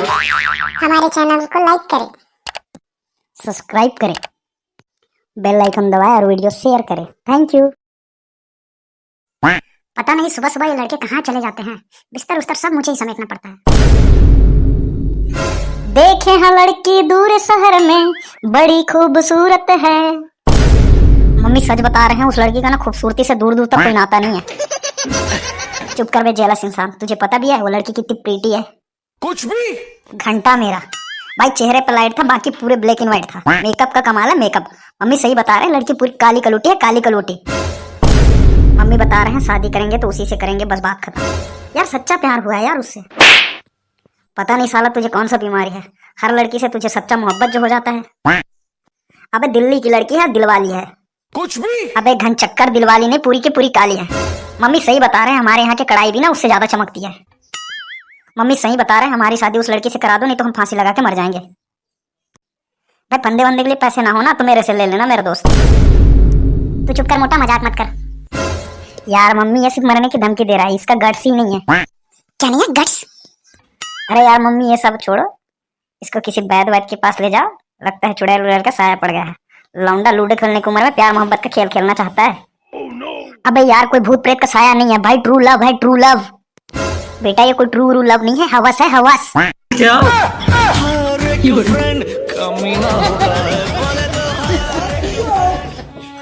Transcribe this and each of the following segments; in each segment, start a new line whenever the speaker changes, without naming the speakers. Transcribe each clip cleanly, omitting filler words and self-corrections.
हमारे चैनल को लाइक करें,
सब्सक्राइब करें, बेल आइकन दबाएं और वीडियो शेयर करें। Thank you.
पता नहीं सुबह सुबह ये लड़के कहाँ चले जाते हैं। बिस्तर उस्तर सब मुझे ही समेटना पड़ता है।
देखे हैं लड़की दूर शहर में बड़ी खूबसूरत है। मम्मी सच बता रहे हैं, उस लड़की का ना खूबसूरती से दूर दूर तक कोई नाता नहीं है। चुप कर बे जेलस इंसान, तुझे पता भी है वो लड़की कितनी प्रीटी है।
कुछ भी
घंटा मेरा भाई चेहरे पर लाइट था, बाकी पूरे ब्लैक एंड व्हाइट था। मेकअप का कमाल है मेकअप। मम्मी सही बता रहे हैं, लड़की पूरी काली कलूटी है, काली कलूटी। मम्मी बता रहे हैं शादी करेंगे तो उसी से करेंगे, बस बात खत्म। यार सच्चा प्यार हुआ है यार उससे। पता नहीं साला तुझे कौन सा बीमारी है, हर लड़की से तुझे सच्चा मोहब्बत जो हो जाता है। अबे दिल्ली की लड़की है, दिलवाली है।
कुछ भी
अबे घन चक्कर दिलवाली नहीं, पूरी की पूरी काली है। मम्मी सही बता रहे हैं, हमारे यहाँ की कढ़ाई भी ना उससे ज्यादा चमकती है। मम्मी सही बता रहे हैं, हमारी शादी उस लड़की से करा दो, नहीं तो हम फांसी लगा के मर जाएंगे। भाई फंदे वंदे के लिए पैसे ना हो ना तो मेरे से ले लेना मेरा दोस्त।
तू चुप कर मोटा, मजाक मत कर।
यार मम्मी ये सिर्फ मरने की धमकी दे रहा है, इसका गट्स ही नहीं है।
क्या नहीं है गट्स?
अरे यार मम्मी ये सब छोड़ो, इसको किसी वैद वैद के पास ले जाओ। लगता है चुड़ैल उड़ैल का साया पड़ गया है। लौंडा लूडो खेलने की उम्र में प्यार मोहब्बत का खेल खेलना चाहता है। अबे यार कोई भूत प्रेत का साया नहीं है भाई, ट्रू लव है, ट्रू लव। बेटा ये कोई ट्रू लव नहीं है, हवस है, हवस।
क्या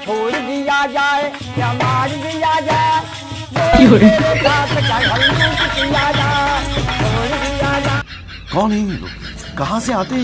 छोड़ दिया जाए या मार दिया जाए,
कौन है ये लोग, कहाँ से आते हैं?